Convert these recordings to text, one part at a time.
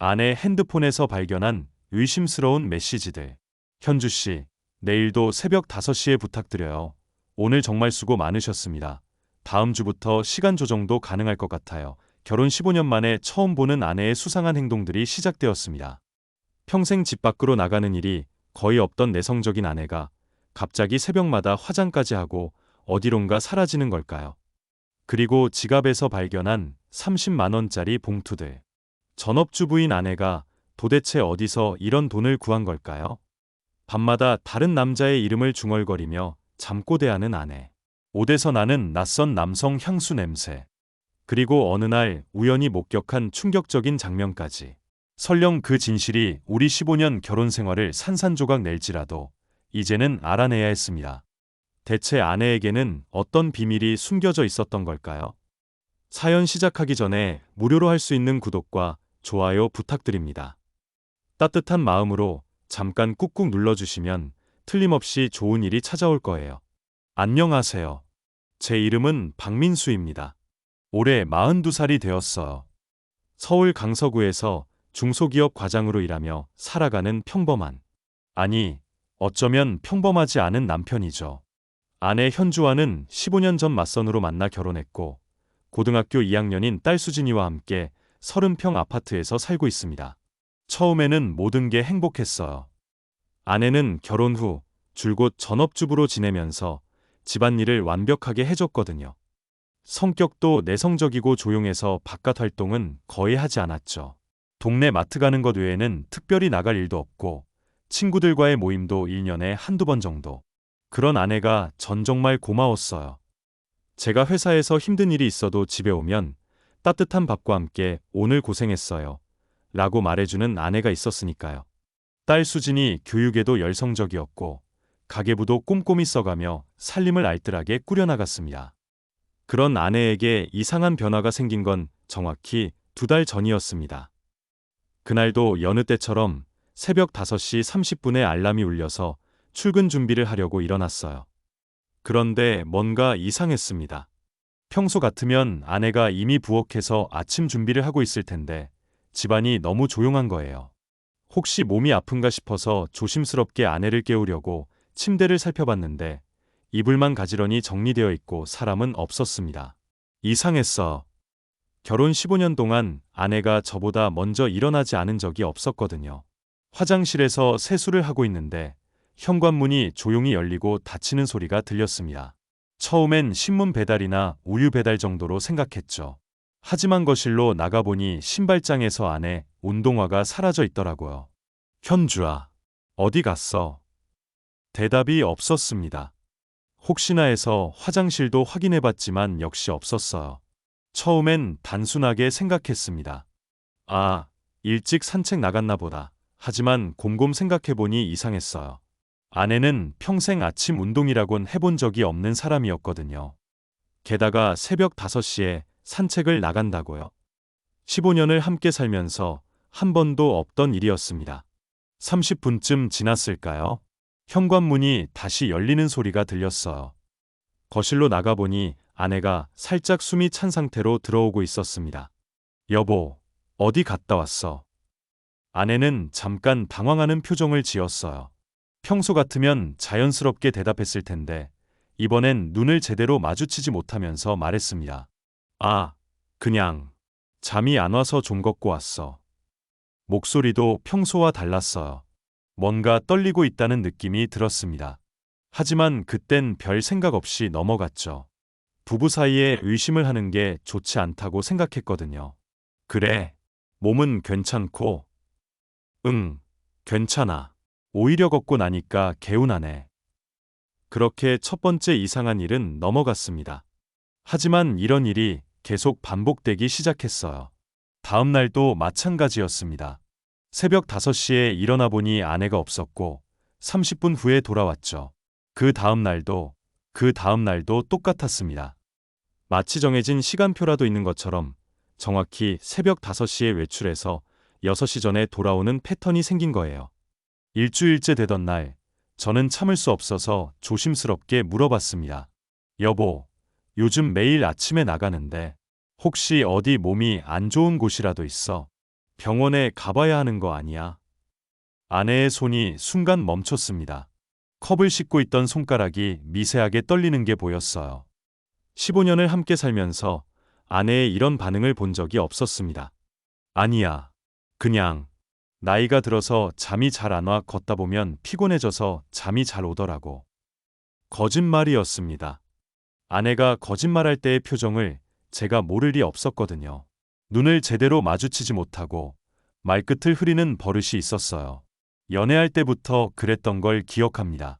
아내 핸드폰에서 발견한 의심스러운 메시지들. 현주 씨, 내일도 새벽 5시에 부탁드려요. 오늘 정말 수고 많으셨습니다. 다음 주부터 시간 조정도 가능할 것 같아요. 결혼 15년 만에 처음 보는 아내의 수상한 행동들이 시작되었습니다. 평생 집 밖으로 나가는 일이 거의 없던 내성적인 아내가 갑자기 새벽마다 화장까지 하고 어디론가 사라지는 걸까요? 그리고 지갑에서 발견한 30만 원짜리 봉투들. 전업주부인 아내가 도대체 어디서 이런 돈을 구한 걸까요? 밤마다 다른 남자의 이름을 중얼거리며 잠꼬대하는 아내. 옷에서 나는 낯선 남성 향수 냄새. 그리고 어느 날 우연히 목격한 충격적인 장면까지. 설령 그 진실이 우리 15년 결혼 생활을 산산조각 낼지라도 이제는 알아내야 했습니다. 대체 아내에게는 어떤 비밀이 숨겨져 있었던 걸까요? 사연 시작하기 전에 무료로 할 수 있는 구독과 좋아요 부탁드립니다. 따뜻한 마음으로 잠깐 꾹꾹 눌러주시면 틀림없이 좋은 일이 찾아올 거예요. 안녕하세요. 제 이름은 박민수입니다. 올해 42살이 되었어요. 서울 강서구에서 중소기업 과장으로 일하며 살아가는 평범한, 아니, 어쩌면 평범하지 않은 남편이죠. 아내 현주와는 15년 전 맞선으로 만나 결혼했고 고등학교 2학년인 딸 수진이와 함께 30평 아파트에서 살고 있습니다. 처음에는 모든 게 행복했어요. 아내는 결혼 후 줄곧 전업주부로 지내면서 집안일을 완벽하게 해줬거든요. 성격도 내성적이고 조용해서 바깥 활동은 거의 하지 않았죠. 동네 마트 가는 것 외에는 특별히 나갈 일도 없고 친구들과의 모임도 1년에 한두 번 정도. 그런 아내가 전 정말 고마웠어요. 제가 회사에서 힘든 일이 있어도 집에 오면 따뜻한 밥과 함께 오늘 고생했어요. 라고 말해주는 아내가 있었으니까요. 딸 수진이 교육에도 열성적이었고 가계부도 꼼꼼히 써가며 살림을 알뜰하게 꾸려나갔습니다. 그런 아내에게 이상한 변화가 생긴 건 정확히 2달 전이었습니다. 그날도 여느 때처럼 새벽 5시 30분에 알람이 울려서 출근 준비를 하려고 일어났어요. 그런데 뭔가 이상했습니다. 평소 같으면 아내가 이미 부엌에서 아침 준비를 하고 있을 텐데 집안이 너무 조용한 거예요. 혹시 몸이 아픈가 싶어서 조심스럽게 아내를 깨우려고 침대를 살펴봤는데 이불만 가지런히 정리되어 있고 사람은 없었습니다. 이상했어. 결혼 15년 동안 아내가 저보다 먼저 일어나지 않은 적이 없었거든요. 화장실에서 세수를 하고 있는데 현관문이 조용히 열리고 닫히는 소리가 들렸습니다. 처음엔 신문 배달이나 우유 배달 정도로 생각했죠. 하지만 거실로 나가보니 신발장에서 아내 운동화가 사라져 있더라고요. 현주아, 어디 갔어? 대답이 없었습니다. 혹시나 해서 화장실도 확인해봤지만 역시 없었어요. 처음엔 단순하게 생각했습니다. 아, 일찍 산책 나갔나 보다. 하지만 곰곰 생각해보니 이상했어요. 아내는 평생 아침 운동이라곤 해본 적이 없는 사람이었거든요. 게다가 새벽 5시에 산책을 나간다고요. 15년을 함께 살면서 한 번도 없던 일이었습니다. 30분쯤 지났을까요? 현관문이 다시 열리는 소리가 들렸어요. 거실로 나가보니 아내가 살짝 숨이 찬 상태로 들어오고 있었습니다. 여보, 어디 갔다 왔어? 아내는 잠깐 당황하는 표정을 지었어요. 평소 같으면 자연스럽게 대답했을 텐데 이번엔 눈을 제대로 마주치지 못하면서 말했습니다. 아, 그냥 잠이 안 와서 좀 걷고 왔어. 목소리도 평소와 달랐어요. 뭔가 떨리고 있다는 느낌이 들었습니다. 하지만 그땐 별 생각 없이 넘어갔죠. 부부 사이에 의심을 하는 게 좋지 않다고 생각했거든요. 그래, 몸은 괜찮고, 응, 괜찮아. 오히려 걷고 나니까 개운하네. 그렇게 첫 번째 이상한 일은 넘어갔습니다. 하지만 이런 일이 계속 반복되기 시작했어요. 다음 날도 마찬가지였습니다. 새벽 5시에 일어나 보니 아내가 없었고 30분 후에 돌아왔죠. 그 다음 날도 똑같았습니다. 마치 정해진 시간표라도 있는 것처럼 정확히 새벽 5시에 외출해서 6시 전에 돌아오는 패턴이 생긴 거예요. 일주일째 되던 날, 저는 참을 수 없어서 조심스럽게 물어봤습니다. 여보, 요즘 매일 아침에 나가는데 혹시 어디 몸이 안 좋은 곳이라도 있어? 병원에 가봐야 하는 거 아니야? 아내의 손이 순간 멈췄습니다. 컵을 씻고 있던 손가락이 미세하게 떨리는 게 보였어요. 15년을 함께 살면서 아내의 이런 반응을 본 적이 없었습니다. 아니야. 그냥 나이가 들어서 잠이 잘 안 와 걷다 보면 피곤해져서 잠이 잘 오더라고. 거짓말이었습니다. 아내가 거짓말할 때의 표정을 제가 모를 리 없었거든요. 눈을 제대로 마주치지 못하고 말끝을 흐리는 버릇이 있었어요. 연애할 때부터 그랬던 걸 기억합니다.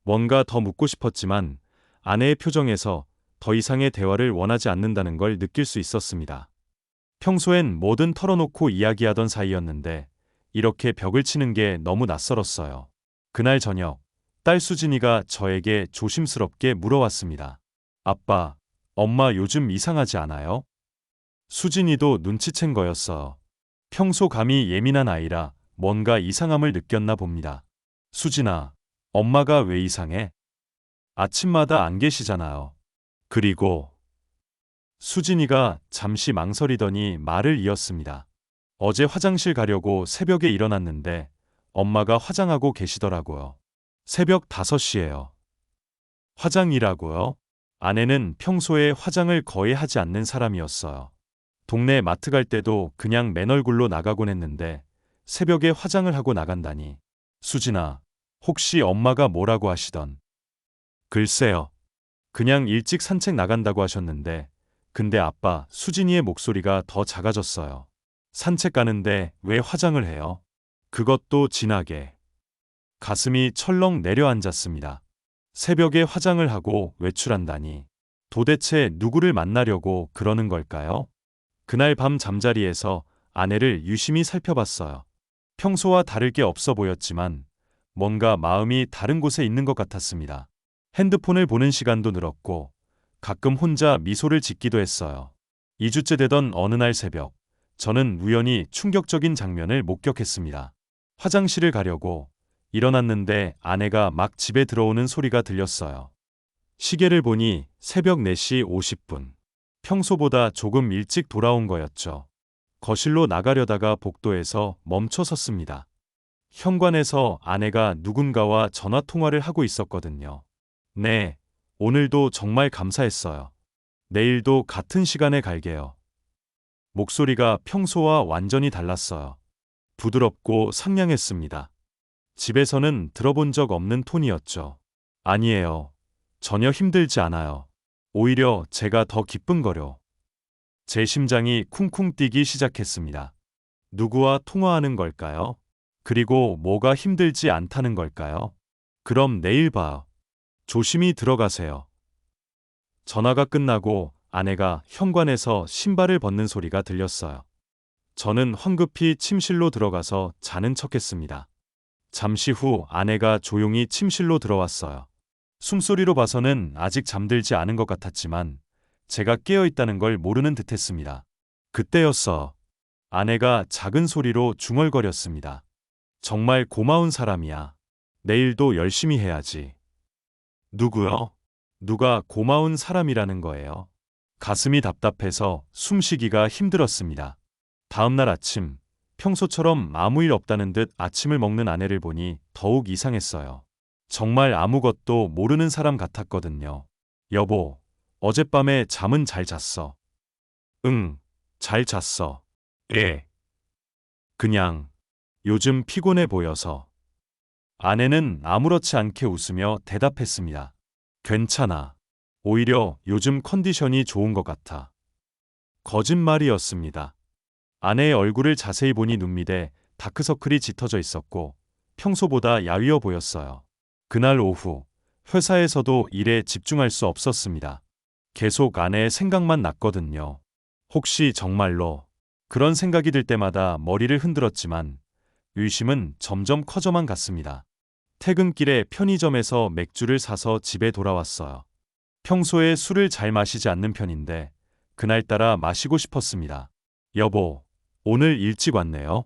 뭔가 더 묻고 싶었지만 아내의 표정에서 더 이상의 대화를 원하지 않는다는 걸 느낄 수 있었습니다. 평소엔 뭐든 털어놓고 이야기하던 사이였는데 이렇게 벽을 치는 게 너무 낯설었어요. 그날 저녁, 딸 수진이가 저에게 조심스럽게 물어왔습니다. 아빠, 엄마 요즘 이상하지 않아요? 수진이도 눈치챈 거였어요. 평소 감이 예민한 아이라 뭔가 이상함을 느꼈나 봅니다. 수진아, 엄마가 왜 이상해? 아침마다 안 계시잖아요. 그리고 수진이가 잠시 망설이더니 말을 이었습니다. 어제 화장실 가려고 새벽에 일어났는데 엄마가 화장하고 계시더라고요. 새벽 5시예요. 화장이라고요? 아내는 평소에 화장을 거의 하지 않는 사람이었어요. 동네 마트 갈 때도 그냥 맨 얼굴로 나가곤 했는데 새벽에 화장을 하고 나간다니. 수진아, 혹시 엄마가 뭐라고 하시던? 글쎄요. 그냥 일찍 산책 나간다고 하셨는데 근데 아빠, 수진이의 목소리가 더 작아졌어요. 산책 가는데 왜 화장을 해요? 그것도 진하게. 가슴이 철렁 내려앉았습니다. 새벽에 화장을 하고 외출한다니. 도대체 누구를 만나려고 그러는 걸까요? 그날 밤 잠자리에서 아내를 유심히 살펴봤어요. 평소와 다를 게 없어 보였지만 뭔가 마음이 다른 곳에 있는 것 같았습니다. 핸드폰을 보는 시간도 늘었고 가끔 혼자 미소를 짓기도 했어요. 2주째 되던 어느 날 새벽, 저는 우연히 충격적인 장면을 목격했습니다. 화장실을 가려고 일어났는데 아내가 막 집에 들어오는 소리가 들렸어요. 시계를 보니 새벽 4시 50분. 평소보다 조금 일찍 돌아온 거였죠. 거실로 나가려다가 복도에서 멈춰 섰습니다. 현관에서 아내가 누군가와 전화 통화를 하고 있었거든요. 네, 오늘도 정말 감사했어요. 내일도 같은 시간에 갈게요. 목소리가 평소와 완전히 달랐어요. 부드럽고 상냥했습니다. 집에서는 들어본 적 없는 톤이었죠. 아니에요. 전혀 힘들지 않아요. 오히려 제가 더 기쁜 거려. 제 심장이 쿵쿵 뛰기 시작했습니다. 누구와 통화하는 걸까요? 그리고 뭐가 힘들지 않다는 걸까요? 그럼 내일 봐요. 조심히 들어가세요. 전화가 끝나고 아내가 현관에서 신발을 벗는 소리가 들렸어요. 저는 황급히 침실로 들어가서 자는 척했습니다. 잠시 후 아내가 조용히 침실로 들어왔어요. 숨소리로 봐서는 아직 잠들지 않은 것 같았지만 제가 깨어 있다는 걸 모르는 듯했습니다. 그때였어. 아내가 작은 소리로 중얼거렸습니다. 정말 고마운 사람이야. 내일도 열심히 해야지. 누구요? 누가 고마운 사람이라는 거예요? 가슴이 답답해서 숨쉬기가 힘들었습니다. 다음 날 아침, 평소처럼 아무 일 없다는 듯 아침을 먹는 아내를 보니 더욱 이상했어요. 정말 아무것도 모르는 사람 같았거든요. 여보, 어젯밤에 잠은 잘 잤어? 응, 잘 잤어. 예. 그냥 요즘 피곤해 보여서. 아내는 아무렇지 않게 웃으며 대답했습니다. 괜찮아. 오히려 요즘 컨디션이 좋은 것 같아. 거짓말이었습니다. 아내의 얼굴을 자세히 보니 눈 밑에 다크서클이 짙어져 있었고 평소보다 야위어 보였어요. 그날 오후 회사에서도 일에 집중할 수 없었습니다. 계속 아내의 생각만 났거든요. 혹시 정말로 그런 생각이 들 때마다 머리를 흔들었지만 의심은 점점 커져만 갔습니다. 퇴근길에 편의점에서 맥주를 사서 집에 돌아왔어요. 평소에 술을 잘 마시지 않는 편인데 그날따라 마시고 싶었습니다. 여보, 오늘 일찍 왔네요.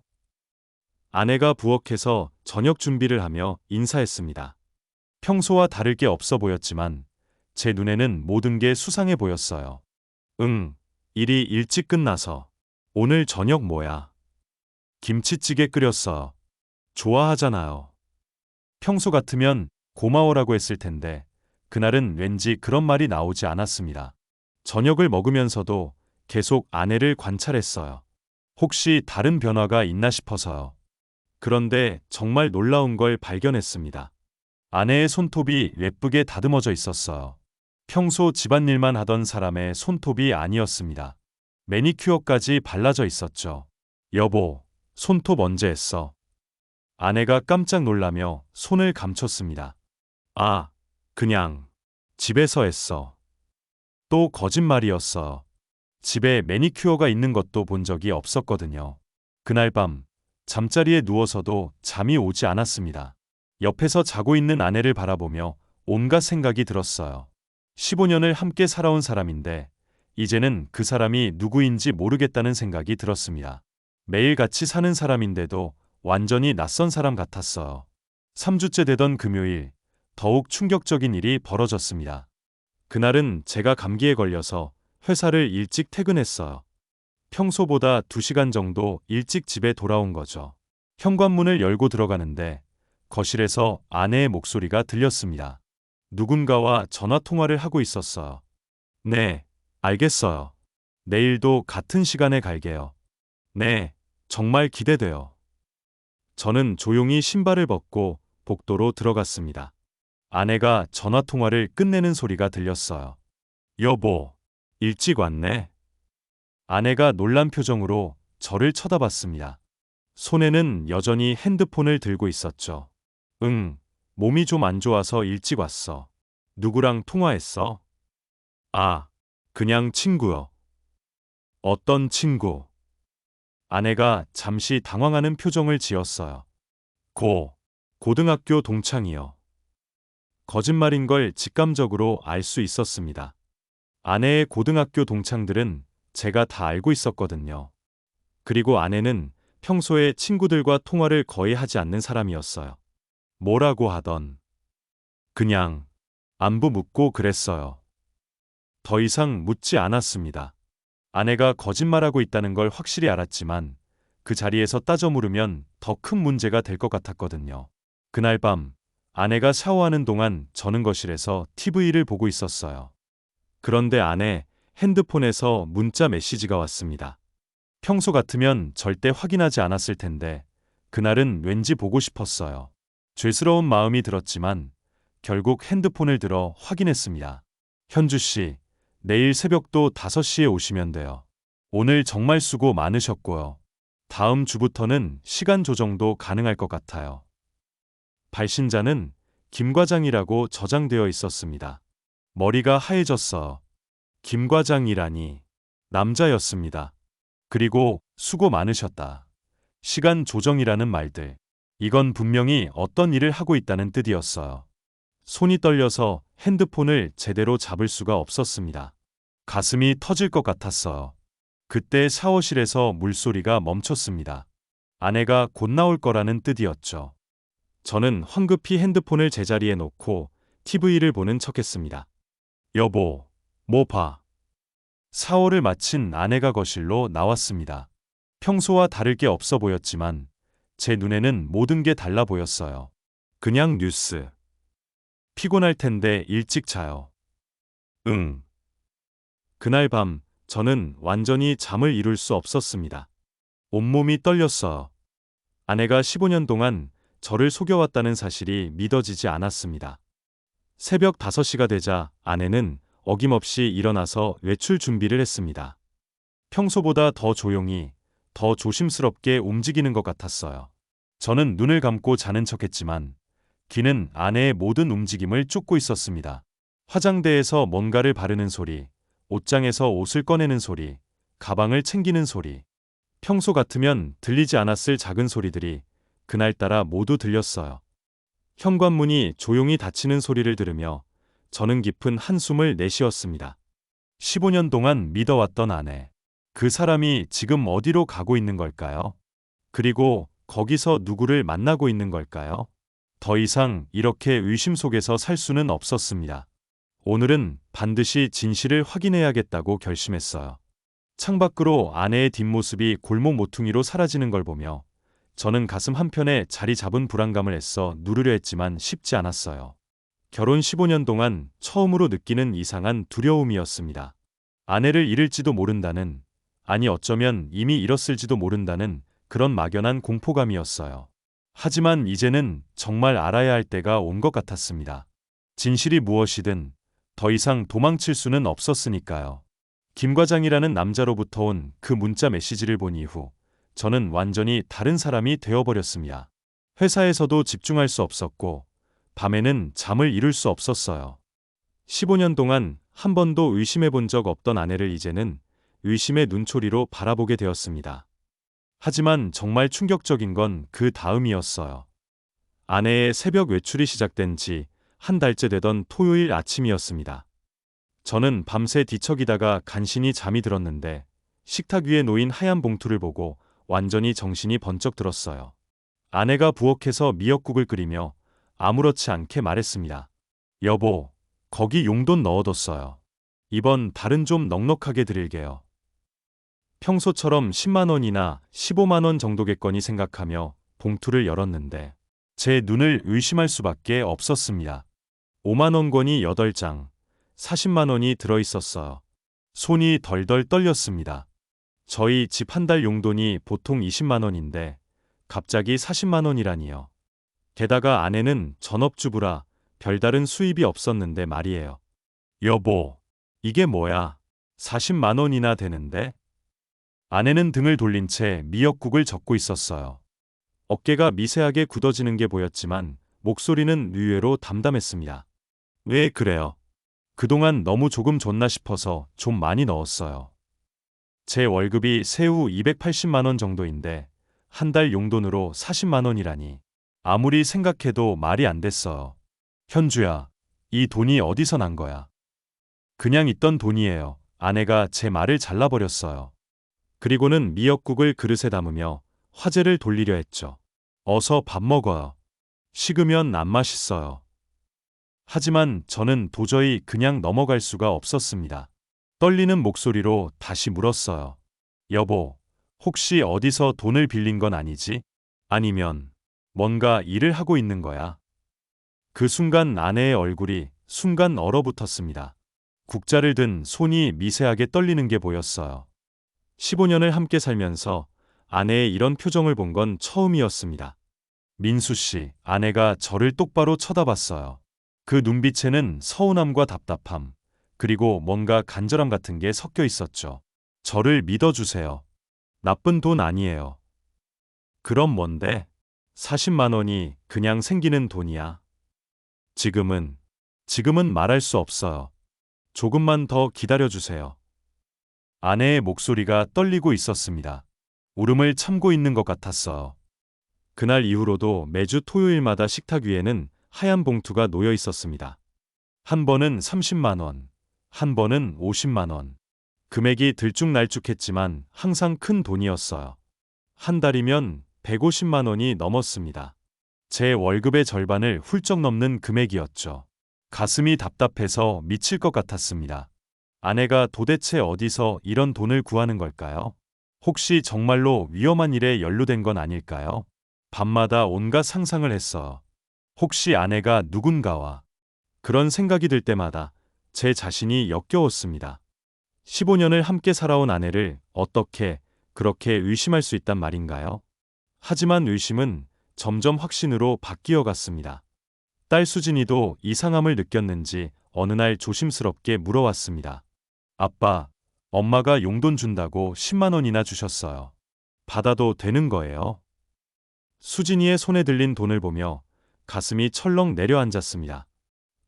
아내가 부엌에서 저녁 준비를 하며 인사했습니다. 평소와 다를 게 없어 보였지만 제 눈에는 모든 게 수상해 보였어요. 응, 일이 일찍 끝나서. 오늘 저녁 뭐야? 김치찌개 끓였어요. 좋아하잖아요. 평소 같으면 고마워라고 했을 텐데 그날은 왠지 그런 말이 나오지 않았습니다. 저녁을 먹으면서도 계속 아내를 관찰했어요. 혹시 다른 변화가 있나 싶어서요. 그런데 정말 놀라운 걸 발견했습니다. 아내의 손톱이 예쁘게 다듬어져 있었어요. 평소 집안일만 하던 사람의 손톱이 아니었습니다. 매니큐어까지 발라져 있었죠. 여보, 손톱 언제 했어? 아내가 깜짝 놀라며 손을 감췄습니다. 아, 그냥 집에서 했어. 또 거짓말이었어. 집에 매니큐어가 있는 것도 본 적이 없었거든요. 그날 밤 잠자리에 누워서도 잠이 오지 않았습니다. 옆에서 자고 있는 아내를 바라보며 온갖 생각이 들었어요. 15년을 함께 살아온 사람인데 이제는 그 사람이 누구인지 모르겠다는 생각이 들었습니다. 매일 같이 사는 사람인데도 완전히 낯선 사람 같았어요. 3주째 되던 금요일, 더욱 충격적인 일이 벌어졌습니다. 그날은 제가 감기에 걸려서 회사를 일찍 퇴근했어요. 평소보다 2시간 정도 일찍 집에 돌아온 거죠. 현관문을 열고 들어가는데 거실에서 아내의 목소리가 들렸습니다. 누군가와 전화 통화를 하고 있었어요. 네, 알겠어요. 내일도 같은 시간에 갈게요. 네, 정말 기대돼요. 저는 조용히 신발을 벗고 복도로 들어갔습니다. 아내가 전화 통화를 끝내는 소리가 들렸어요. 여보, 일찍 왔네. 아내가 놀란 표정으로 저를 쳐다봤습니다. 손에는 여전히 핸드폰을 들고 있었죠. 응, 몸이 좀 안 좋아서 일찍 왔어. 누구랑 통화했어? 아, 그냥 친구요. 어떤 친구? 아내가 잠시 당황하는 표정을 지었어요. 고등학교 동창이요. 거짓말인 걸 직감적으로 알 수 있었습니다. 아내의 고등학교 동창들은 제가 다 알고 있었거든요. 그리고 아내는 평소에 친구들과 통화를 거의 하지 않는 사람이었어요. 뭐라고 하던 그냥 안부 묻고 그랬어요. 더 이상 묻지 않았습니다. 아내가 거짓말하고 있다는 걸 확실히 알았지만 그 자리에서 따져 물으면 더 큰 문제가 될 것 같았거든요. 그날 밤 아내가 샤워하는 동안 저는 거실에서 TV를 보고 있었어요. 그런데 아내 핸드폰에서 문자 메시지가 왔습니다. 평소 같으면 절대 확인하지 않았을 텐데 그날은 왠지 보고 싶었어요. 죄스러운 마음이 들었지만 결국 핸드폰을 들어 확인했습니다. 현주 씨, 내일 새벽도 5시에 오시면 돼요. 오늘 정말 수고 많으셨고요. 다음 주부터는 시간 조정도 가능할 것 같아요. 발신자는 김 과장이라고 저장되어 있었습니다. 머리가 하얘졌어. 김 과장이라니. 남자였습니다. 그리고 수고 많으셨다. 시간 조정이라는 말들. 이건 분명히 어떤 일을 하고 있다는 뜻이었어요. 손이 떨려서 핸드폰을 제대로 잡을 수가 없었습니다. 가슴이 터질 것 같았어요. 그때 샤워실에서 물소리가 멈췄습니다. 아내가 곧 나올 거라는 뜻이었죠. 저는 황급히 핸드폰을 제자리에 놓고 TV를 보는 척했습니다. 여보, 뭐 봐? 샤워를 마친 아내가 거실로 나왔습니다. 평소와 다를 게 없어 보였지만 제 눈에는 모든 게 달라 보였어요. 그냥 뉴스. 피곤할 텐데 일찍 자요. 응. 그날 밤 저는 완전히 잠을 이룰 수 없었습니다. 온몸이 떨렸어요. 아내가 15년 동안 저를 속여왔다는 사실이 믿어지지 않았습니다. 새벽 5시가 되자 아내는 어김없이 일어나서 외출 준비를 했습니다. 평소보다 더 조용히, 더 조심스럽게 움직이는 것 같았어요. 저는 눈을 감고 자는 척했지만 귀는 아내의 모든 움직임을 쫓고 있었습니다. 화장대에서 뭔가를 바르는 소리, 옷장에서 옷을 꺼내는 소리, 가방을 챙기는 소리. 평소 같으면 들리지 않았을 작은 소리들이 그날따라 모두 들렸어요. 현관문이 조용히 닫히는 소리를 들으며 저는 깊은 한숨을 내쉬었습니다. 15년 동안 믿어왔던 아내. 그 사람이 지금 어디로 가고 있는 걸까요? 그리고 거기서 누구를 만나고 있는 걸까요? 더 이상 이렇게 의심 속에서 살 수는 없었습니다. 오늘은 반드시 진실을 확인해야겠다고 결심했어요. 창밖으로 아내의 뒷모습이 골목 모퉁이로 사라지는 걸 보며 저는 가슴 한편에 자리 잡은 불안감을 애써 누르려 했지만 쉽지 않았어요. 결혼 15년 동안 처음으로 느끼는 이상한 두려움이었습니다. 아내를 잃을지도 모른다는, 아니 어쩌면 이미 잃었을지도 모른다는 그런 막연한 공포감이었어요. 하지만 이제는 정말 알아야 할 때가 온 것 같았습니다. 진실이 무엇이든 더 이상 도망칠 수는 없었으니까요. 김 과장이라는 남자로부터 온 그 문자 메시지를 본 이후 저는 완전히 다른 사람이 되어버렸습니다. 회사에서도 집중할 수 없었고 밤에는 잠을 이룰 수 없었어요. 15년 동안 한 번도 의심해 본 적 없던 아내를 이제는 의심의 눈초리로 바라보게 되었습니다. 하지만 정말 충격적인 건 그 다음이었어요. 아내의 새벽 외출이 시작된 지 한 달째 되던 토요일 아침이었습니다. 저는 밤새 뒤척이다가 간신히 잠이 들었는데 식탁 위에 놓인 하얀 봉투를 보고 완전히 정신이 번쩍 들었어요. 아내가 부엌에서 미역국을 끓이며 아무렇지 않게 말했습니다. 여보, 거기 용돈 넣어뒀어요. 이번 달은 좀 넉넉하게 드릴게요. 평소처럼 10만 원이나 15만 원 정도겠거니 생각하며 봉투를 열었는데 제 눈을 의심할 수밖에 없었습니다. 5만 원권이 8장, 40만 원이 들어있었어요. 손이 덜덜 떨렸습니다. 저희 집 한 달 용돈이 보통 20만 원인데 갑자기 40만 원이라니요. 게다가 아내는 전업주부라 별다른 수입이 없었는데 말이에요. 여보, 이게 뭐야? 40만 원이나 되는데? 아내는 등을 돌린 채 미역국을 젓고 있었어요. 어깨가 미세하게 굳어지는 게 보였지만 목소리는 의외로 담담했습니다. 왜 그래요? 그동안 너무 조금 줬나 싶어서 좀 많이 넣었어요. 제 월급이 세후 280만 원 정도인데 한 달 용돈으로 40만 원이라니 아무리 생각해도 말이 안 됐어요. 현주야, 이 돈이 어디서 난 거야? 그냥 있던 돈이에요. 아내가 제 말을 잘라버렸어요. 그리고는 미역국을 그릇에 담으며 화제를 돌리려 했죠. 어서 밥 먹어요. 식으면 안 맛있어요. 하지만 저는 도저히 그냥 넘어갈 수가 없었습니다. 떨리는 목소리로 다시 물었어요. 여보, 혹시 어디서 돈을 빌린 건 아니지? 아니면 뭔가 일을 하고 있는 거야? 그 순간 아내의 얼굴이 순간 얼어붙었습니다. 국자를 든 손이 미세하게 떨리는 게 보였어요. 15년을 함께 살면서 아내의 이런 표정을 본 건 처음이었습니다. 민수 씨, 아내가 저를 똑바로 쳐다봤어요. 그 눈빛에는 서운함과 답답함, 그리고 뭔가 간절함 같은 게 섞여 있었죠. 저를 믿어주세요. 나쁜 돈 아니에요. 그럼 뭔데? 40만 원이 그냥 생기는 돈이야. 지금은 말할 수 없어요. 조금만 더 기다려주세요. 아내의 목소리가 떨리고 있었습니다. 울음을 참고 있는 것 같았어요. 그날 이후로도 매주 토요일마다 식탁 위에는 하얀 봉투가 놓여 있었습니다. 한 번은 30만 원, 한 번은 50만 원. 금액이 들쭉날쭉했지만 항상 큰 돈이었어요. 한 달이면 150만 원이 넘었습니다. 제 월급의 절반을 훌쩍 넘는 금액이었죠. 가슴이 답답해서 미칠 것 같았습니다. 아내가 도대체 어디서 이런 돈을 구하는 걸까요? 혹시 정말로 위험한 일에 연루된 건 아닐까요? 밤마다 온갖 상상을 했어요. 혹시 아내가 누군가와 그런 생각이 들 때마다 제 자신이 역겨웠습니다. 15년을 함께 살아온 아내를 어떻게 그렇게 의심할 수 있단 말인가요? 하지만 의심은 점점 확신으로 바뀌어 갔습니다. 딸 수진이도 이상함을 느꼈는지 어느 날 조심스럽게 물어왔습니다. 아빠, 엄마가 용돈 준다고 10만 원이나 주셨어요. 받아도 되는 거예요? 수진이의 손에 들린 돈을 보며 가슴이 철렁 내려앉았습니다.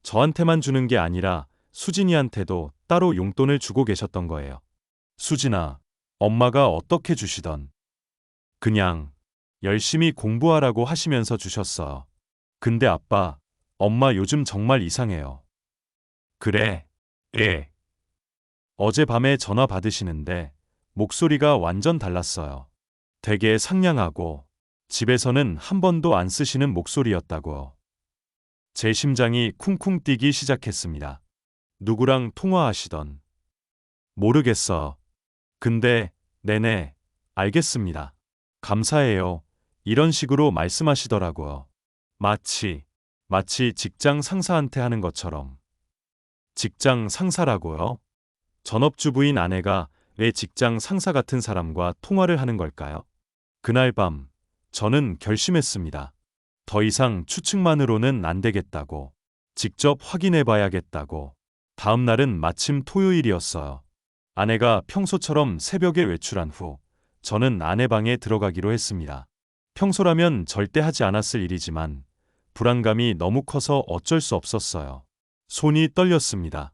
저한테만 주는 게 아니라 수진이한테도 따로 용돈을 주고 계셨던 거예요. 수진아, 엄마가 어떻게 주시던 그냥 열심히 공부하라고 하시면서 주셨어. 근데 아빠, 엄마 요즘 정말 이상해요. 그래? 예. 어젯밤에 전화 받으시는데 목소리가 완전 달랐어요. 되게 상냥하고 집에서는 한 번도 안 쓰시는 목소리였다고. 제 심장이 쿵쿵 뛰기 시작했습니다. 누구랑 통화하시던? 모르겠어. 근데, 네네, 알겠습니다. 감사해요. 이런 식으로 말씀하시더라고요. 마치 직장 상사한테 하는 것처럼. 직장 상사라고요? 전업주부인 아내가 왜 직장 상사 같은 사람과 통화를 하는 걸까요? 그날 밤, 저는 결심했습니다. 더 이상 추측만으로는 안 되겠다고. 직접 확인해 봐야겠다고. 다음 날은 마침 토요일이었어요. 아내가 평소처럼 새벽에 외출한 후, 저는 아내 방에 들어가기로 했습니다. 평소라면 절대 하지 않았을 일이지만, 불안감이 너무 커서 어쩔 수 없었어요. 손이 떨렸습니다.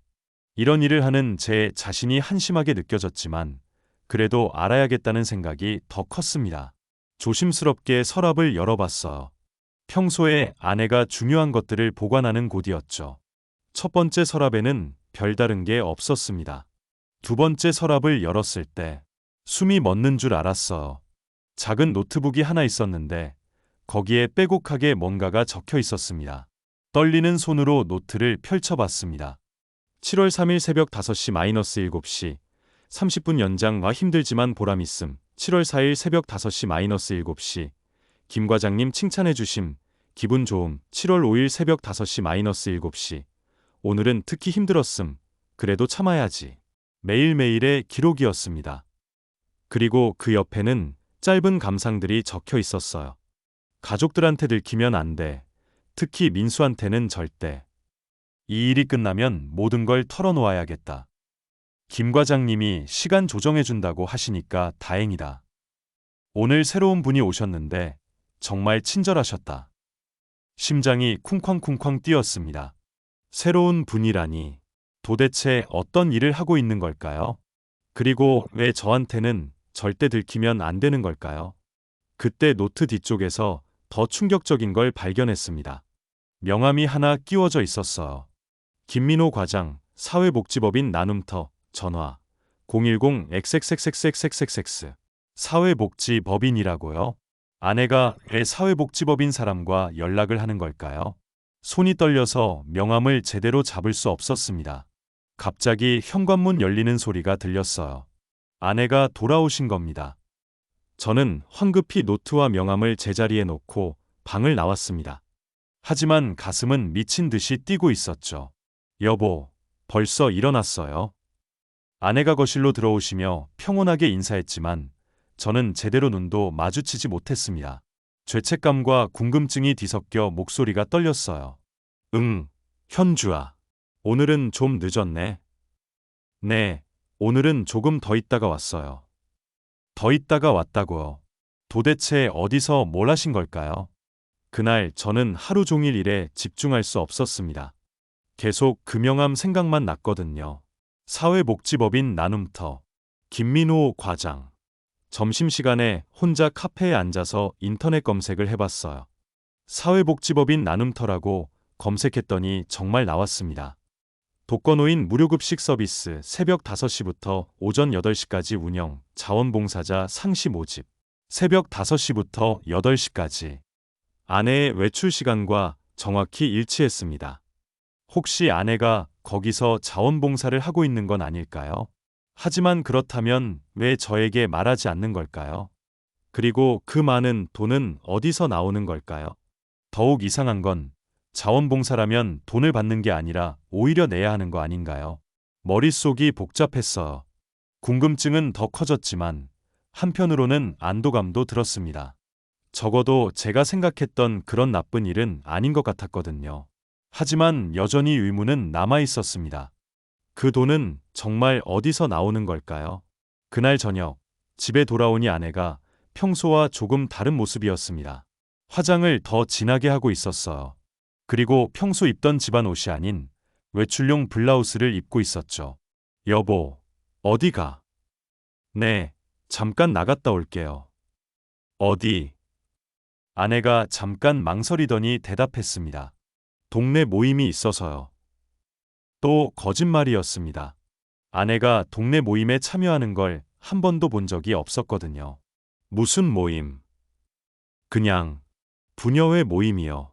이런 일을 하는 제 자신이 한심하게 느껴졌지만, 그래도 알아야겠다는 생각이 더 컸습니다. 조심스럽게 서랍을 열어봤어요. 평소에 아내가 중요한 것들을 보관하는 곳이었죠. 첫 번째 서랍에는 별다른 게 없었습니다. 두 번째 서랍을 열었을 때 숨이 멎는 줄 알았어요. 작은 노트북이 하나 있었는데 거기에 빼곡하게 뭔가가 적혀 있었습니다. 떨리는 손으로 노트를 펼쳐봤습니다. 7월 3일 새벽 5시-7시 30분 연장과 힘들지만 보람있음. 7월 4일 새벽 5시-7시 김 과장님 칭찬해 주심. 기분 좋음. 7월 5일 새벽 5시-7시 오늘은 특히 힘들었음. 그래도 참아야지. 매일매일의 기록이었습니다. 그리고 그 옆에는 짧은 감상들이 적혀 있었어요. 가족들한테 들키면 안 돼. 특히 민수한테는 절대. 이 일이 끝나면 모든 걸 털어놓아야겠다. 김 과장님이 시간 조정해준다고 하시니까 다행이다. 오늘 새로운 분이 오셨는데 정말 친절하셨다. 심장이 쿵쾅쿵쾅 뛰었습니다. 새로운 분이라니 도대체 어떤 일을 하고 있는 걸까요? 그리고 왜 저한테는 절대 들키면 안 되는 걸까요? 그때 노트 뒤쪽에서 더 충격적인 걸 발견했습니다. 명함이 하나 끼워져 있었어요. 김민호 과장, 사회복지법인 나눔터, 전화 010XXXXXX. 사회복지법인이라고요? 아내가 왜 사회복지법인 사람과 연락을 하는 걸까요? 손이 떨려서 명함을 제대로 잡을 수 없었습니다. 갑자기 현관문 열리는 소리가 들렸어요. 아내가 돌아오신 겁니다. 저는 황급히 노트와 명함을 제자리에 놓고 방을 나왔습니다. 하지만 가슴은 미친 듯이 뛰고 있었죠. 여보, 벌써 일어났어요. 아내가 거실로 들어오시며 평온하게 인사했지만 저는 제대로 눈도 마주치지 못했습니다. 죄책감과 궁금증이 뒤섞여 목소리가 떨렸어요. 응, 현주아. 오늘은 좀 늦었네. 네, 오늘은 조금 더 있다가 왔어요. 더 있다가 왔다고요. 도대체 어디서 뭘 하신 걸까요? 그날 저는 하루 종일 일에 집중할 수 없었습니다. 계속 그 명함 생각만 났거든요. 사회복지법인 나눔터, 김민호 과장. 점심시간에 혼자 카페에 앉아서 인터넷 검색을 해봤어요. 사회복지법인 나눔터라고 검색했더니 정말 나왔습니다. 독거노인 무료급식 서비스 새벽 5시부터 오전 8시까지 운영, 자원봉사자 상시 모집. 새벽 5시부터 8시까지. 아내의 외출 시간과 정확히 일치했습니다. 혹시 아내가 거기서 자원봉사를 하고 있는 건 아닐까요? 하지만 그렇다면 왜 저에게 말하지 않는 걸까요? 그리고 그 많은 돈은 어디서 나오는 걸까요? 더욱 이상한 건 자원봉사라면 돈을 받는 게 아니라 오히려 내야 하는 거 아닌가요? 머릿속이 복잡했어요. 궁금증은 더 커졌지만 한편으로는 안도감도 들었습니다. 적어도 제가 생각했던 그런 나쁜 일은 아닌 것 같았거든요. 하지만 여전히 의문은 남아 있었습니다. 그 돈은 정말 어디서 나오는 걸까요? 그날 저녁, 집에 돌아오니 아내가 평소와 조금 다른 모습이었습니다. 화장을 더 진하게 하고 있었어요. 그리고 평소 입던 집안 옷이 아닌 외출용 블라우스를 입고 있었죠. 여보, 어디 가? 네, 잠깐 나갔다 올게요. 어디? 아내가 잠깐 망설이더니 대답했습니다. 동네 모임이 있어서요. 또 거짓말이었습니다. 아내가 동네 모임에 참여하는 걸 한 번도 본 적이 없었거든요. 무슨 모임? 그냥 부녀회 모임이요.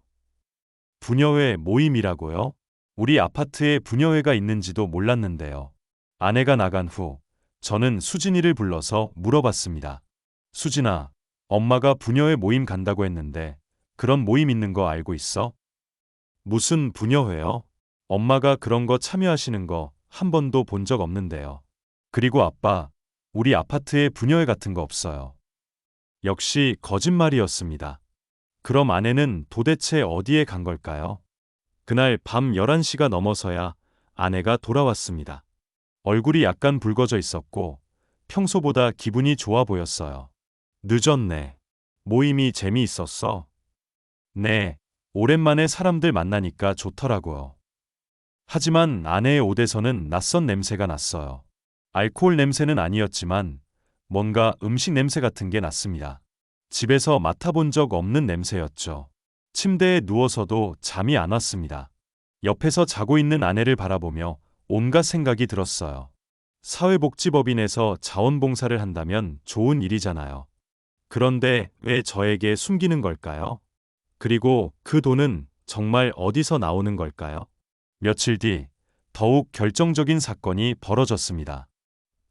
부녀회 모임이라고요? 우리 아파트에 부녀회가 있는지도 몰랐는데요. 아내가 나간 후 저는 수진이를 불러서 물어봤습니다. 수진아, 엄마가 부녀회 모임 간다고 했는데 그런 모임 있는 거 알고 있어? 무슨 부녀회요? 엄마가 그런 거 참여하시는 거 한 번도 본 적 없는데요. 그리고 아빠, 우리 아파트에 부녀회 같은 거 없어요. 역시 거짓말이었습니다. 그럼 아내는 도대체 어디에 간 걸까요? 그날 밤 11시가 넘어서야 아내가 돌아왔습니다. 얼굴이 약간 붉어져 있었고 평소보다 기분이 좋아 보였어요. 늦었네. 모임이 재미있었어? 네. 오랜만에 사람들 만나니까 좋더라고요. 하지만 아내의 옷에서는 낯선 냄새가 났어요. 알코올 냄새는 아니었지만 뭔가 음식 냄새 같은 게 났습니다. 집에서 맡아본 적 없는 냄새였죠. 침대에 누워서도 잠이 안 왔습니다. 옆에서 자고 있는 아내를 바라보며 온갖 생각이 들었어요. 사회복지법인에서 자원봉사를 한다면 좋은 일이잖아요. 그런데 왜 저에게 숨기는 걸까요? 그리고 그 돈은 정말 어디서 나오는 걸까요? 며칠 뒤 더욱 결정적인 사건이 벌어졌습니다.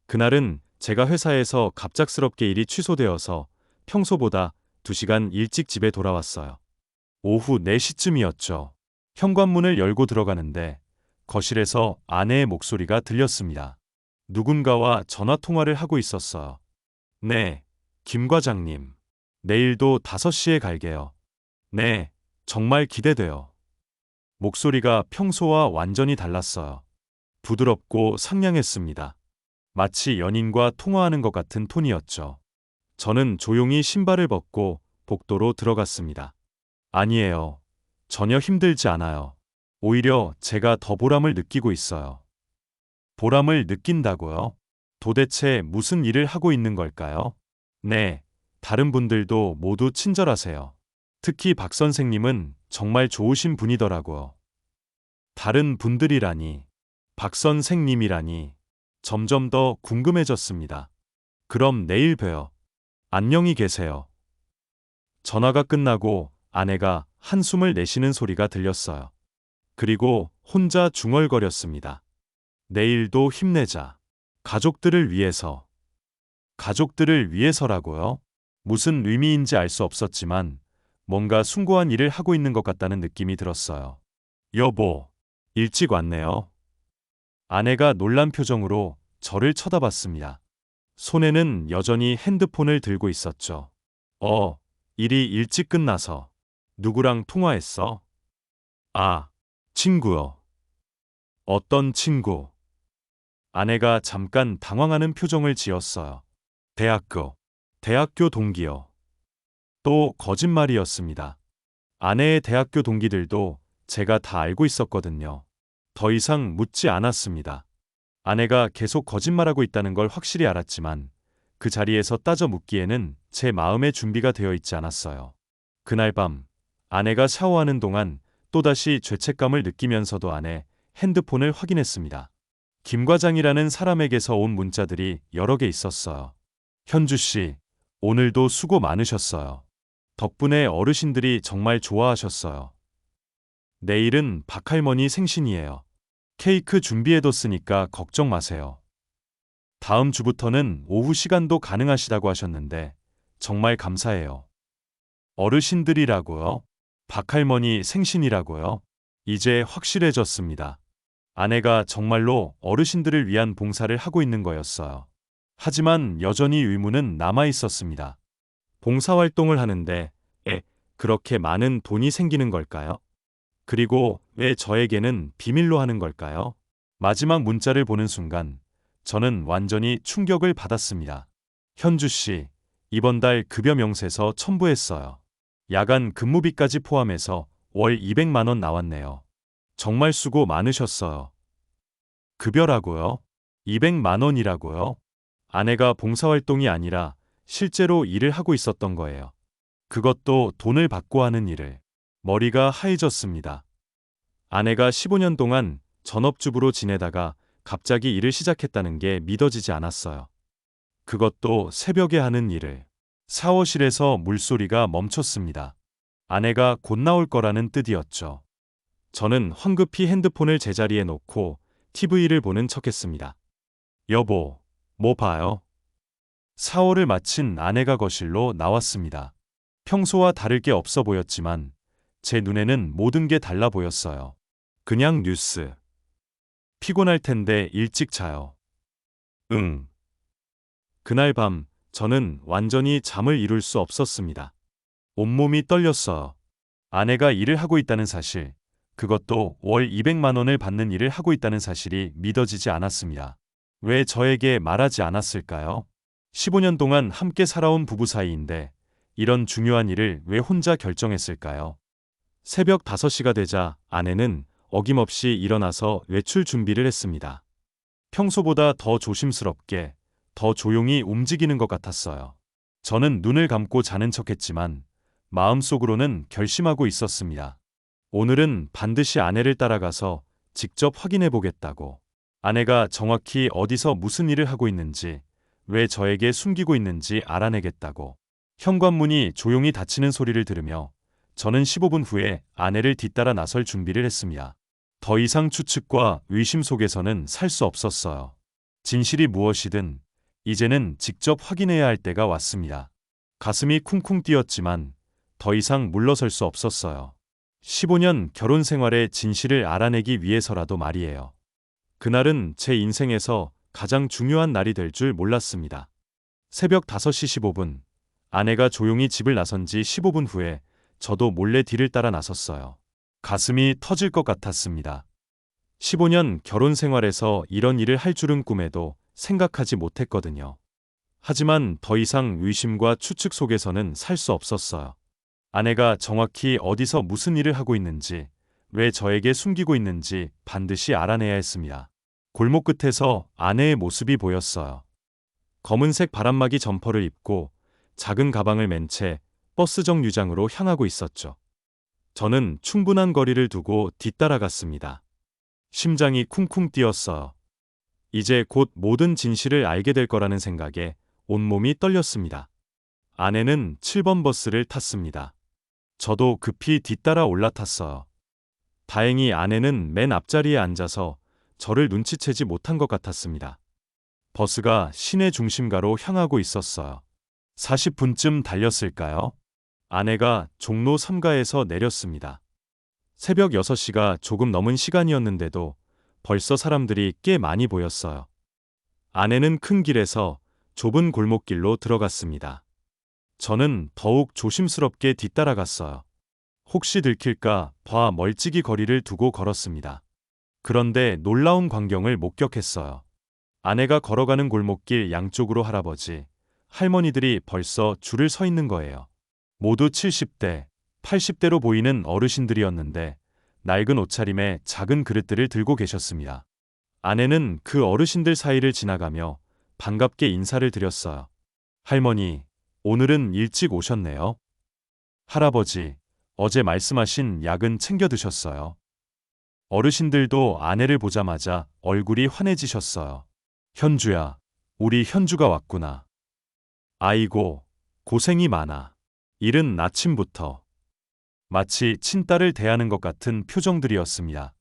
그날은 제가 회사에서 갑작스럽게 일이 취소되어서 평소보다 2시간 일찍 집에 돌아왔어요. 오후 4시쯤이었죠. 현관문을 열고 들어가는데 거실에서 아내의 목소리가 들렸습니다. 누군가와 전화통화를 하고 있었어요. 네, 김 과장님. 내일도 5시에 갈게요. 네, 정말 기대돼요. 목소리가 평소와 완전히 달랐어요. 부드럽고 상냥했습니다. 마치 연인과 통화하는 것 같은 톤이었죠. 저는 조용히 신발을 벗고 복도로 들어갔습니다. 아니에요. 전혀 힘들지 않아요. 오히려 제가 더 보람을 느끼고 있어요. 보람을 느낀다고요? 도대체 무슨 일을 하고 있는 걸까요? 네, 다른 분들도 모두 친절하세요. 특히 박 선생님은 정말 좋으신 분이더라고요. 다른 분들이라니, 박 선생님이라니, 점점 더 궁금해졌습니다. 그럼 내일 봬요. 안녕히 계세요. 전화가 끝나고 아내가 한숨을 내쉬는 소리가 들렸어요. 그리고 혼자 중얼거렸습니다. 내일도 힘내자. 가족들을 위해서. 가족들을 위해서라고요? 무슨 의미인지 알 수 없었지만 뭔가 숭고한 일을 하고 있는 것 같다는 느낌이 들었어요. 여보, 일찍 왔네요. 아내가 놀란 표정으로 저를 쳐다봤습니다. 손에는 여전히 핸드폰을 들고 있었죠. 일이 일찍 끝나서. 누구랑 통화했어? 아, 친구요. 어떤 친구? 아내가 잠깐 당황하는 표정을 지었어요. 대학교 동기요. 또 거짓말이었습니다. 아내의 대학교 동기들도 제가 다 알고 있었거든요. 더 이상 묻지 않았습니다. 아내가 계속 거짓말하고 있다는 걸 확실히 알았지만 그 자리에서 따져 묻기에는 제 마음의 준비가 되어 있지 않았어요. 그날 밤 아내가 샤워하는 동안 또다시 죄책감을 느끼면서도 아내 핸드폰을 확인했습니다. 김 과장이라는 사람에게서 온 문자들이 여러 개 있었어요. 현주 씨, 오늘도 수고 많으셨어요. 덕분에 어르신들이 정말 좋아하셨어요. 내일은 박할머니 생신이에요. 케이크 준비해뒀으니까 걱정 마세요. 다음 주부터는 오후 시간도 가능하시다고 하셨는데 정말 감사해요. 어르신들이라고요? 박할머니 생신이라고요? 이제 확실해졌습니다. 아내가 정말로 어르신들을 위한 봉사를 하고 있는 거였어요. 하지만 여전히 의문은 남아 있었습니다. 봉사활동을 하는데 그렇게 많은 돈이 생기는 걸까요? 그리고 왜 저에게는 비밀로 하는 걸까요? 마지막 문자를 보는 순간 저는 완전히 충격을 받았습니다. 현주 씨, 이번 달 급여 명세서 첨부했어요. 야간 근무비까지 포함해서 월 200만 원 나왔네요. 정말 수고 많으셨어요. 급여라고요? 200만 원이라고요? 아내가 봉사활동이 아니라 실제로 일을 하고 있었던 거예요. 그것도 돈을 받고 하는 일을. 머리가 하얘졌습니다. 아내가 15년 동안 전업주부로 지내다가 갑자기 일을 시작했다는 게 믿어지지 않았어요. 그것도 새벽에 하는 일을. 샤워실에서 물소리가 멈췄습니다. 아내가 곧 나올 거라는 뜻이었죠. 저는 황급히 핸드폰을 제자리에 놓고 TV를 보는 척했습니다. 여보, 뭐 봐요? 샤워를 마친 아내가 거실로 나왔습니다. 평소와 다를 게 없어 보였지만 제 눈에는 모든 게 달라 보였어요. 그냥 뉴스. 피곤할 텐데 일찍 자요. 응. 그날 밤 저는 완전히 잠을 이룰 수 없었습니다. 온몸이 떨렸어요. 아내가 일을 하고 있다는 사실, 그것도 월 200만 원을 받는 일을 하고 있다는 사실이 믿어지지 않았습니다. 왜 저에게 말하지 않았을까요? 15년 동안 함께 살아온 부부 사이인데 이런 중요한 일을 왜 혼자 결정했을까요? 새벽 5시가 되자 아내는 어김없이 일어나서 외출 준비를 했습니다. 평소보다 더 조심스럽게, 더 조용히 움직이는 것 같았어요. 저는 눈을 감고 자는 척했지만 마음속으로는 결심하고 있었습니다. 오늘은 반드시 아내를 따라가서 직접 확인해 보겠다고. 아내가 정확히 어디서 무슨 일을 하고 있는지, 왜 저에게 숨기고 있는지 알아내겠다고. 현관문이 조용히 닫히는 소리를 들으며 저는 15분 후에 아내를 뒤따라 나설 준비를 했습니다. 더 이상 추측과 의심 속에서는 살 수 없었어요. 진실이 무엇이든 이제는 직접 확인해야 할 때가 왔습니다. 가슴이 쿵쿵 뛰었지만 더 이상 물러설 수 없었어요. 15년 결혼 생활의 진실을 알아내기 위해서라도 말이에요. 그날은 제 인생에서 가장 중요한 날이 될 줄 몰랐습니다. 새벽 5시 15분, 아내가 조용히 집을 나선 지 15분 후에 저도 몰래 뒤를 따라 나섰어요. 가슴이 터질 것 같았습니다. 15년 결혼 생활에서 이런 일을 할 줄은 꿈에도 생각하지 못했거든요. 하지만 더 이상 의심과 추측 속에서는 살 수 없었어요. 아내가 정확히 어디서 무슨 일을 하고 있는지, 왜 저에게 숨기고 있는지 반드시 알아내야 했습니다. 골목 끝에서 아내의 모습이 보였어요. 검은색 바람막이 점퍼를 입고 작은 가방을 맨 채 버스 정류장으로 향하고 있었죠. 저는 충분한 거리를 두고 뒤따라갔습니다. 심장이 쿵쿵 뛰었어요. 이제 곧 모든 진실을 알게 될 거라는 생각에 온몸이 떨렸습니다. 아내는 7번 버스를 탔습니다. 저도 급히 뒤따라 올라탔어요. 다행히 아내는 맨 앞자리에 앉아서 저를 눈치채지 못한 것 같았습니다. 버스가 시내 중심가로 향하고 있었어요. 40분쯤 달렸을까요? 아내가 종로 3가에서 내렸습니다. 새벽 6시가 조금 넘은 시간이었는데도 벌써 사람들이 꽤 많이 보였어요. 아내는 큰 길에서 좁은 골목길로 들어갔습니다. 저는 더욱 조심스럽게 뒤따라갔어요. 혹시 들킬까 봐 멀찍이 거리를 두고 걸었습니다. 그런데 놀라운 광경을 목격했어요. 아내가 걸어가는 골목길 양쪽으로 할아버지, 할머니들이 벌써 줄을 서 있는 거예요. 모두 70대, 80대로 보이는 어르신들이었는데 낡은 옷차림에 작은 그릇들을 들고 계셨습니다. 아내는 그 어르신들 사이를 지나가며 반갑게 인사를 드렸어요. 할머니, 오늘은 일찍 오셨네요. 할아버지, 어제 말씀하신 약은 챙겨 드셨어요. 어르신들도 아내를 보자마자 얼굴이 환해지셨어요. 현주야, 우리 현주가 왔구나. 아이고, 고생이 많아. 이른 아침부터. 마치 친딸을 대하는 것 같은 표정들이었습니다.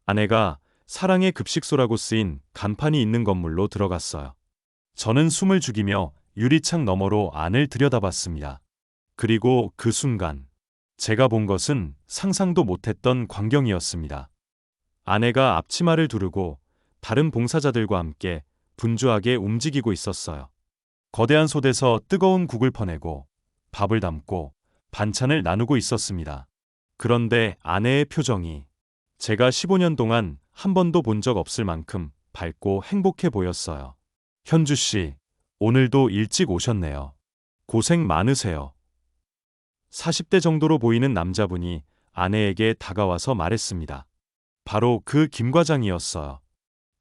아내가 사랑의 급식소라고 쓰인 간판이 있는 건물로 들어갔어요. 저는 숨을 죽이며 유리창 너머로 안을 들여다봤습니다. 그리고 그 순간 제가 본 것은 상상도 못했던 광경이었습니다. 아내가 앞치마를 두르고 다른 봉사자들과 함께 분주하게 움직이고 있었어요. 거대한 솥에서 뜨거운 국을 퍼내고 밥을 담고 반찬을 나누고 있었습니다. 그런데 아내의 표정이 제가 15년 동안 한 번도 본 적 없을 만큼 밝고 행복해 보였어요. 현주 씨, 오늘도 일찍 오셨네요. 고생 많으세요. 40대 정도로 보이는 남자분이 아내에게 다가와서 말했습니다. 바로 그 김 과장이었어요.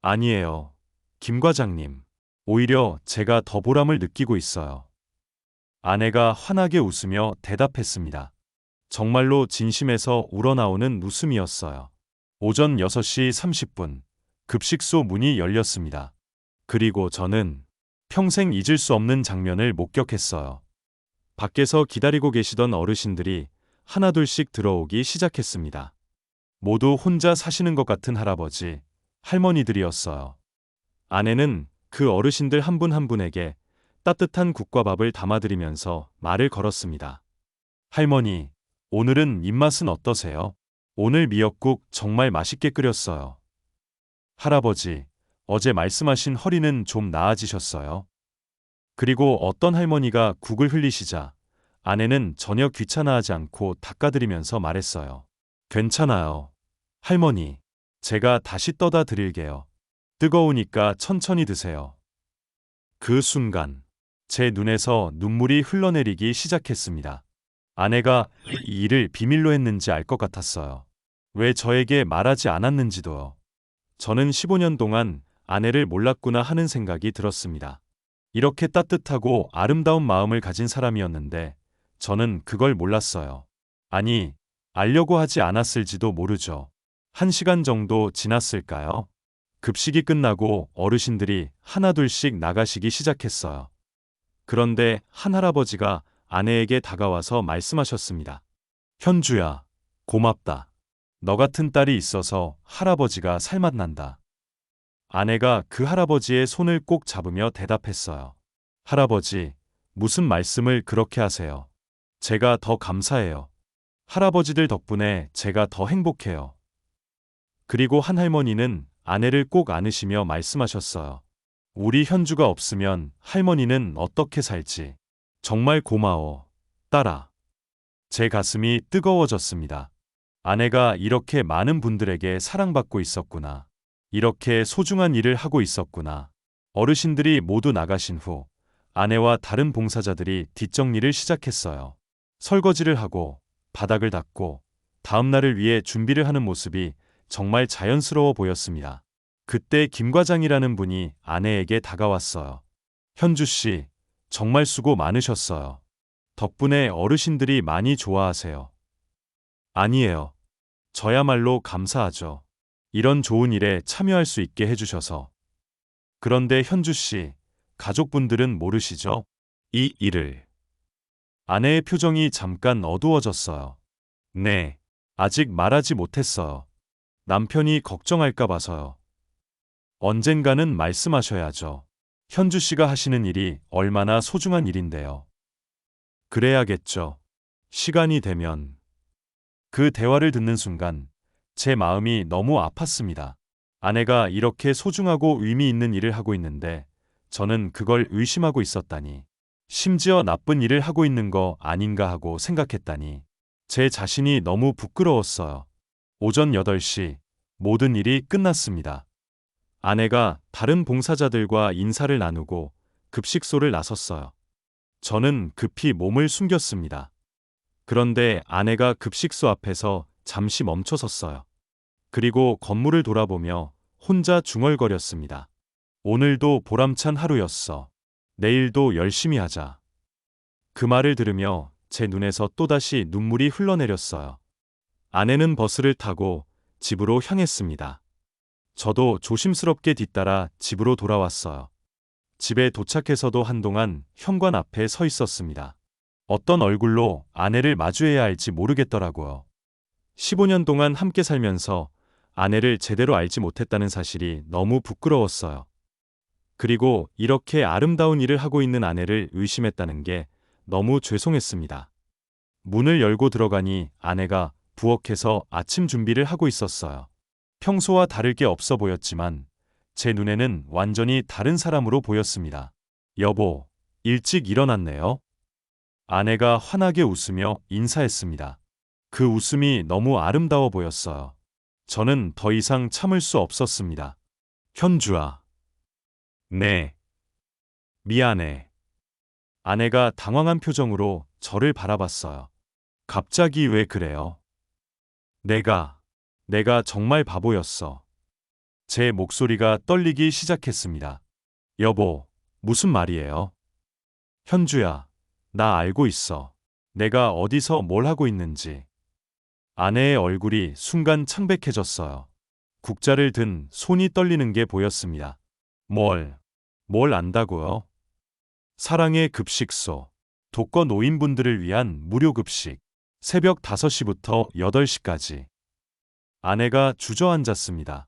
아니에요, 김 과장님. 오히려 제가 더 보람을 느끼고 있어요. 아내가 환하게 웃으며 대답했습니다. 정말로 진심에서 우러나오는 웃음이었어요. 오전 6시 30분, 급식소 문이 열렸습니다. 그리고 저는 평생 잊을 수 없는 장면을 목격했어요. 밖에서 기다리고 계시던 어르신들이 하나둘씩 들어오기 시작했습니다. 모두 혼자 사시는 것 같은 할아버지, 할머니들이었어요. 아내는 그 어르신들 한 분 한 분에게 따뜻한 국과 밥을 담아드리면서 말을 걸었습니다. 할머니, 오늘은 입맛은 어떠세요? 오늘 미역국 정말 맛있게 끓였어요. 할아버지, 어제 말씀하신 허리는 좀 나아지셨어요? 그리고 어떤 할머니가 국을 흘리시자 아내는 전혀 귀찮아하지 않고 닦아드리면서 말했어요. 괜찮아요. 할머니, 제가 다시 떠다 드릴게요. 뜨거우니까 천천히 드세요. 그 순간 제 눈에서 눈물이 흘러내리기 시작했습니다. 아내가 이 일을 비밀로 했는지 알 것 같았어요. 왜 저에게 말하지 않았는지도요. 저는 15년 동안 아내를 몰랐구나 하는 생각이 들었습니다. 이렇게 따뜻하고 아름다운 마음을 가진 사람이었는데 저는 그걸 몰랐어요. 아니, 알려고 하지 않았을지도 모르죠. 1시간 정도 지났을까요? 급식이 끝나고 어르신들이 하나둘씩 나가시기 시작했어요. 그런데 한 할아버지가 아내에게 다가와서 말씀하셨습니다. 현주야, 고맙다. 너 같은 딸이 있어서 할아버지가 살맛난다. 아내가 그 할아버지의 손을 꼭 잡으며 대답했어요. 할아버지, 무슨 말씀을 그렇게 하세요? 제가 더 감사해요. 할아버지들 덕분에 제가 더 행복해요. 그리고 한 할머니는 아내를 꼭 안으시며 말씀하셨어요. 우리 현주가 없으면 할머니는 어떻게 살지? 정말 고마워, 딸아. 제 가슴이 뜨거워졌습니다. 아내가 이렇게 많은 분들에게 사랑받고 있었구나. 이렇게 소중한 일을 하고 있었구나. 어르신들이 모두 나가신 후 아내와 다른 봉사자들이 뒷정리를 시작했어요. 설거지를 하고 바닥을 닦고 다음 날을 위해 준비를 하는 모습이 정말 자연스러워 보였습니다. 그때 김 과장이라는 분이 아내에게 다가왔어요. 현주 씨, 정말 수고 많으셨어요. 덕분에 어르신들이 많이 좋아하세요. 아니에요. 저야말로 감사하죠. 이런 좋은 일에 참여할 수 있게 해주셔서. 그런데 현주 씨, 가족분들은 모르시죠? 이 일을. 아내의 표정이 잠깐 어두워졌어요. 네, 아직 말하지 못했어요. 남편이 걱정할까 봐서요. 언젠가는 말씀하셔야죠. 현주 씨가 하시는 일이 얼마나 소중한 일인데요. 그래야겠죠. 시간이 되면. 그 대화를 듣는 순간 제 마음이 너무 아팠습니다. 아내가 이렇게 소중하고 의미 있는 일을 하고 있는데 저는 그걸 의심하고 있었다니. 심지어 나쁜 일을 하고 있는 거 아닌가 하고 생각했다니. 제 자신이 너무 부끄러웠어요. 오전 8시 모든 일이 끝났습니다. 아내가 다른 봉사자들과 인사를 나누고 급식소를 나섰어요. 저는 급히 몸을 숨겼습니다. 그런데 아내가 급식소 앞에서 잠시 멈춰섰어요. 그리고 건물을 돌아보며 혼자 중얼거렸습니다. 오늘도 보람찬 하루였어. 내일도 열심히 하자. 그 말을 들으며 제 눈에서 또다시 눈물이 흘러내렸어요. 아내는 버스를 타고 집으로 향했습니다. 저도 조심스럽게 뒤따라 집으로 돌아왔어요. 집에 도착해서도 한동안 현관 앞에 서 있었습니다. 어떤 얼굴로 아내를 마주해야 할지 모르겠더라고요. 15년 동안 함께 살면서 아내를 제대로 알지 못했다는 사실이 너무 부끄러웠어요. 그리고 이렇게 아름다운 일을 하고 있는 아내를 의심했다는 게 너무 죄송했습니다. 문을 열고 들어가니 아내가 부엌에서 아침 준비를 하고 있었어요. 평소와 다를 게 없어 보였지만 제 눈에는 완전히 다른 사람으로 보였습니다. 여보, 일찍 일어났네요. 아내가 환하게 웃으며 인사했습니다. 그 웃음이 너무 아름다워 보였어요. 저는 더 이상 참을 수 없었습니다. 현주아. 네. 미안해. 아내가 당황한 표정으로 저를 바라봤어요. 갑자기 왜 그래요? 내가 정말 바보였어. 제 목소리가 떨리기 시작했습니다. 여보, 무슨 말이에요? 현주야, 나 알고 있어. 내가 어디서 뭘 하고 있는지. 아내의 얼굴이 순간 창백해졌어요. 국자를 든 손이 떨리는 게 보였습니다. 뭘 안다고요? 사랑의 급식소. 독거 노인분들을 위한 무료 급식. 새벽 5시부터 8시까지. 아내가 주저앉았습니다.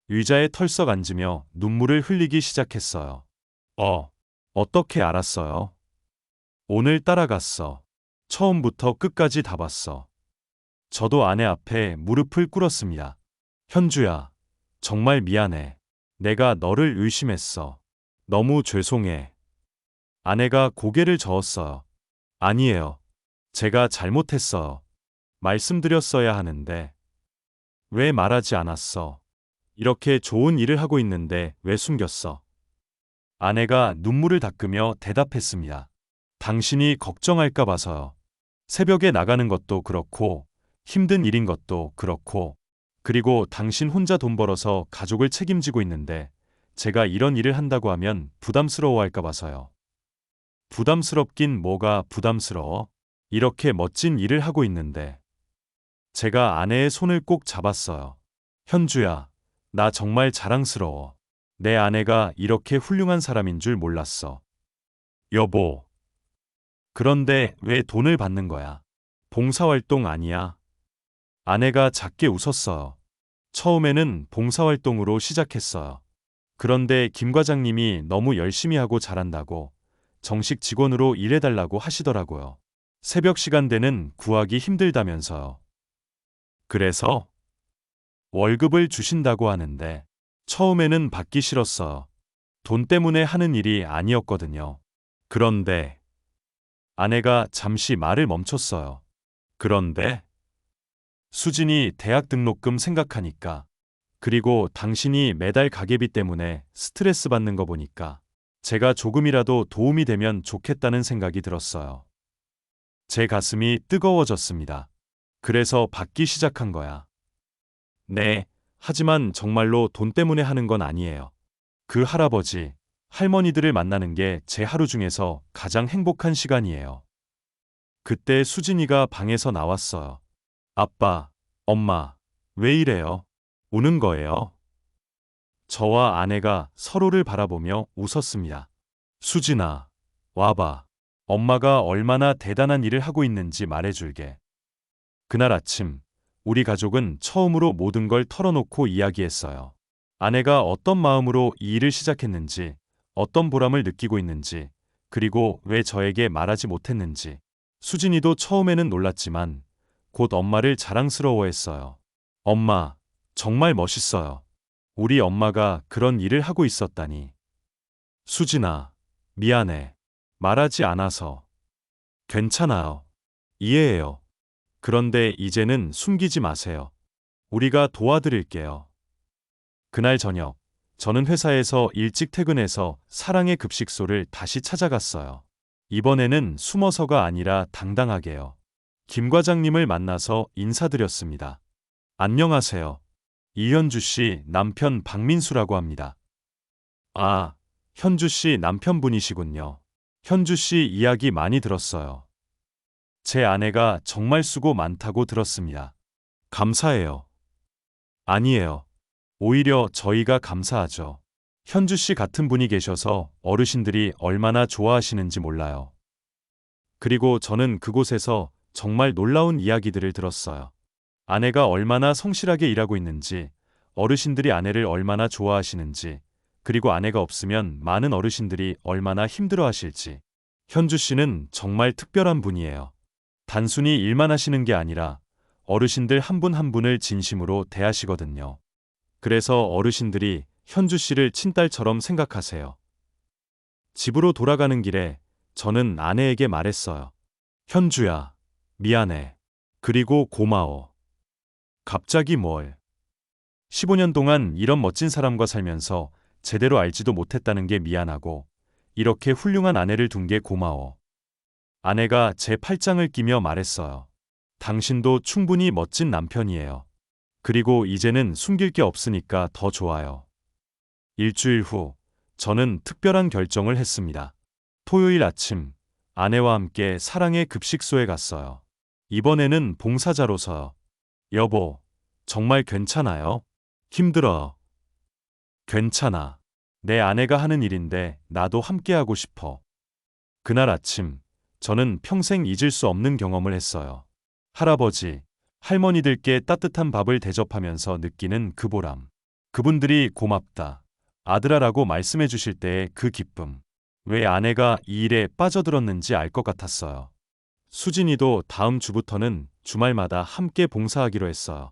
의자에 털썩 앉으며 눈물을 흘리기 시작했어요. 어떻게 알았어요? 오늘 따라갔어. 처음부터 끝까지 다 봤어. 저도 아내 앞에 무릎을 꿇었습니다. 현주야, 정말 미안해. 내가 너를 의심했어. 너무 죄송해. 아내가 고개를 저었어요. 아니에요. 제가 잘못했어요. 말씀드렸어야 하는데. 왜 말하지 않았어? 이렇게 좋은 일을 하고 있는데 왜 숨겼어? 아내가 눈물을 닦으며 대답했습니다. 당신이 걱정할까 봐서요. 새벽에 나가는 것도 그렇고, 힘든 일인 것도 그렇고, 그리고 당신 혼자 돈 벌어서 가족을 책임지고 있는데, 제가 이런 일을 한다고 하면 부담스러워할까 봐서요. 부담스럽긴 뭐가 부담스러워? 이렇게 멋진 일을 하고 있는데. 제가 아내의 손을 꼭 잡았어요. 현주야, 나 정말 자랑스러워. 내 아내가 이렇게 훌륭한 사람인 줄 몰랐어. 여보. 그런데 왜 돈을 받는 거야? 봉사활동 아니야. 아내가 작게 웃었어요. 처음에는 봉사활동으로 시작했어요. 그런데 김 과장님이 너무 열심히 하고 잘한다고 정식 직원으로 일해달라고 하시더라고요. 새벽 시간대는 구하기 힘들다면서요. 그래서 월급을 주신다고 하는데 처음에는 받기 싫었어요. 돈 때문에 하는 일이 아니었거든요. 그런데 아내가 잠시 말을 멈췄어요. 그런데 수진이 대학 등록금 생각하니까 그리고 당신이 매달 가계비 때문에 스트레스 받는 거 보니까 제가 조금이라도 도움이 되면 좋겠다는 생각이 들었어요. 제 가슴이 뜨거워졌습니다. 그래서 받기 시작한 거야. 네, 하지만 정말로 돈 때문에 하는 건 아니에요. 그 할아버지, 할머니들을 만나는 게 제 하루 중에서 가장 행복한 시간이에요. 그때 수진이가 방에서 나왔어요. 아빠, 엄마, 왜 이래요? 우는 거예요. 저와 아내가 서로를 바라보며 웃었습니다. 수진아, 와봐. 엄마가 얼마나 대단한 일을 하고 있는지 말해줄게. 그날 아침, 우리 가족은 처음으로 모든 걸 털어놓고 이야기했어요. 아내가 어떤 마음으로 이 일을 시작했는지, 어떤 보람을 느끼고 있는지, 그리고 왜 저에게 말하지 못했는지. 수진이도 처음에는 놀랐지만 곧 엄마를 자랑스러워했어요. 엄마, 정말 멋있어요. 우리 엄마가 그런 일을 하고 있었다니. 수진아, 미안해. 말하지 않아서. 괜찮아요. 이해해요. 그런데 이제는 숨기지 마세요. 우리가 도와드릴게요. 그날 저녁, 저는 회사에서 일찍 퇴근해서 사랑의 급식소를 다시 찾아갔어요. 이번에는 숨어서가 아니라 당당하게요. 김 과장님을 만나서 인사드렸습니다. 안녕하세요. 이현주 씨 남편 박민수라고 합니다. 아, 현주 씨 남편분이시군요. 현주 씨 이야기 많이 들었어요. 제 아내가 정말 수고 많다고 들었습니다. 감사해요. 아니에요. 오히려 저희가 감사하죠. 현주 씨 같은 분이 계셔서 어르신들이 얼마나 좋아하시는지 몰라요. 그리고 저는 그곳에서 정말 놀라운 이야기들을 들었어요. 아내가 얼마나 성실하게 일하고 있는지, 어르신들이 아내를 얼마나 좋아하시는지, 그리고 아내가 없으면 많은 어르신들이 얼마나 힘들어 하실지. 현주 씨는 정말 특별한 분이에요. 단순히 일만 하시는 게 아니라 어르신들 한 분 한 분을 진심으로 대하시거든요. 그래서 어르신들이 현주 씨를 친딸처럼 생각하세요. 집으로 돌아가는 길에 저는 아내에게 말했어요. 현주야, 미안해. 그리고 고마워. 갑자기 뭘? 15년 동안 이런 멋진 사람과 살면서 제대로 알지도 못했다는 게 미안하고 이렇게 훌륭한 아내를 둔 게 고마워. 아내가 제 팔짱을 끼며 말했어요. 당신도 충분히 멋진 남편이에요. 그리고 이제는 숨길 게 없으니까 더 좋아요. 일주일 후, 저는 특별한 결정을 했습니다. 토요일 아침, 아내와 함께 사랑의 급식소에 갔어요. 이번에는 봉사자로서요. 여보, 정말 괜찮아요? 힘들어. 괜찮아. 내 아내가 하는 일인데 나도 함께하고 싶어. 그날 아침, 저는 평생 잊을 수 없는 경험을 했어요. 할아버지, 할머니들께 따뜻한 밥을 대접하면서 느끼는 그 보람. 그분들이 고맙다, 아들아라고 말씀해 주실 때의 그 기쁨. 왜 아내가 이 일에 빠져들었는지 알 것 같았어요. 수진이도 다음 주부터는 주말마다 함께 봉사하기로 했어요.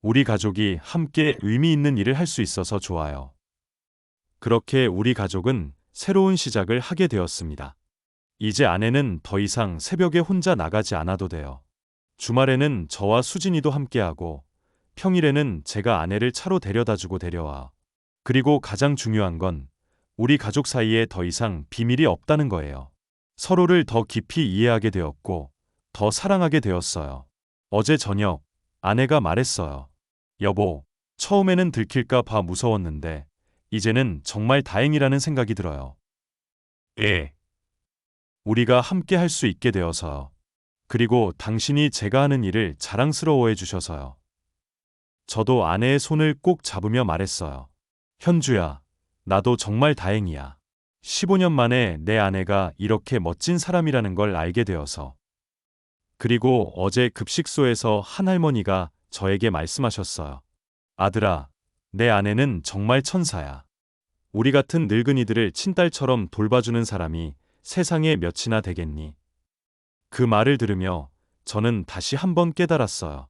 우리 가족이 함께 의미 있는 일을 할 수 있어서 좋아요. 그렇게 우리 가족은 새로운 시작을 하게 되었습니다. 이제 아내는 더 이상 새벽에 혼자 나가지 않아도 돼요. 주말에는 저와 수진이도 함께하고 평일에는 제가 아내를 차로 데려다주고 데려와. 그리고 가장 중요한 건 우리 가족 사이에 더 이상 비밀이 없다는 거예요. 서로를 더 깊이 이해하게 되었고 더 사랑하게 되었어요. 어제 저녁 아내가 말했어요. 여보, 처음에는 들킬까 봐 무서웠는데 이제는 정말 다행이라는 생각이 들어요. 예. 우리가 함께 할 수 있게 되어서요. 그리고 당신이 제가 하는 일을 자랑스러워해 주셔서요. 저도 아내의 손을 꼭 잡으며 말했어요. 현주야, 나도 정말 다행이야. 15년 만에 내 아내가 이렇게 멋진 사람이라는 걸 알게 되어서. 그리고 어제 급식소에서 한 할머니가 저에게 말씀하셨어요. 아들아, 내 아내는 정말 천사야. 우리 같은 늙은이들을 친딸처럼 돌봐주는 사람이 세상에 몇이나 되겠니? 그 말을 들으며 저는 다시 한번 깨달았어요.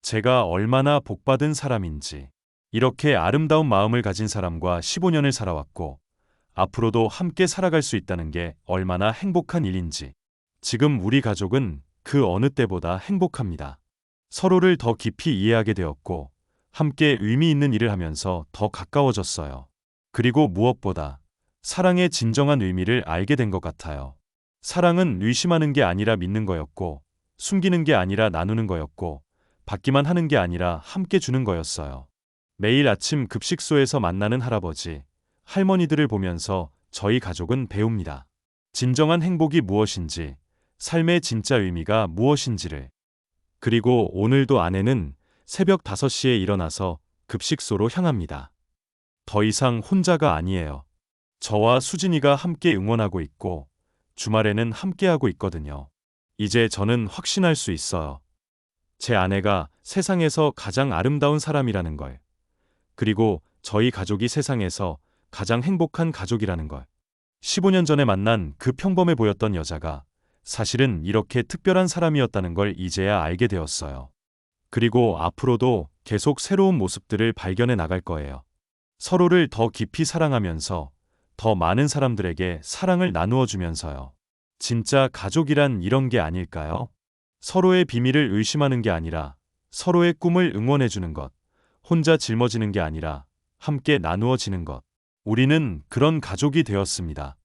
제가 얼마나 복받은 사람인지. 이렇게 아름다운 마음을 가진 사람과 15년을 살아왔고 앞으로도 함께 살아갈 수 있다는 게 얼마나 행복한 일인지. 지금 우리 가족은 그 어느 때보다 행복합니다. 서로를 더 깊이 이해하게 되었고 함께 의미 있는 일을 하면서 더 가까워졌어요. 그리고 무엇보다 사랑의 진정한 의미를 알게 된 것 같아요. 사랑은 의심하는 게 아니라 믿는 거였고 숨기는 게 아니라 나누는 거였고 받기만 하는 게 아니라 함께 주는 거였어요. 매일 아침 급식소에서 만나는 할아버지, 할머니들을 보면서 저희 가족은 배웁니다. 진정한 행복이 무엇인지, 삶의 진짜 의미가 무엇인지를. 그리고 오늘도 아내는 새벽 5시에 일어나서 급식소로 향합니다. 더 이상 혼자가 아니에요. 저와 수진이가 함께 응원하고 있고 주말에는 함께하고 있거든요. 이제 저는 확신할 수 있어요. 제 아내가 세상에서 가장 아름다운 사람이라는 걸. 그리고 저희 가족이 세상에서 가장 행복한 가족이라는 걸. 15년 전에 만난 그 평범해 보였던 여자가 사실은 이렇게 특별한 사람이었다는 걸 이제야 알게 되었어요. 그리고 앞으로도 계속 새로운 모습들을 발견해 나갈 거예요. 서로를 더 깊이 사랑하면서 더 많은 사람들에게 사랑을 나누어 주면서요. 진짜 가족이란 이런 게 아닐까요? 서로의 비밀을 의심하는 게 아니라 서로의 꿈을 응원해 주는 것. 혼자 짊어지는 게 아니라 함께 나누어지는 것. 우리는 그런 가족이 되었습니다.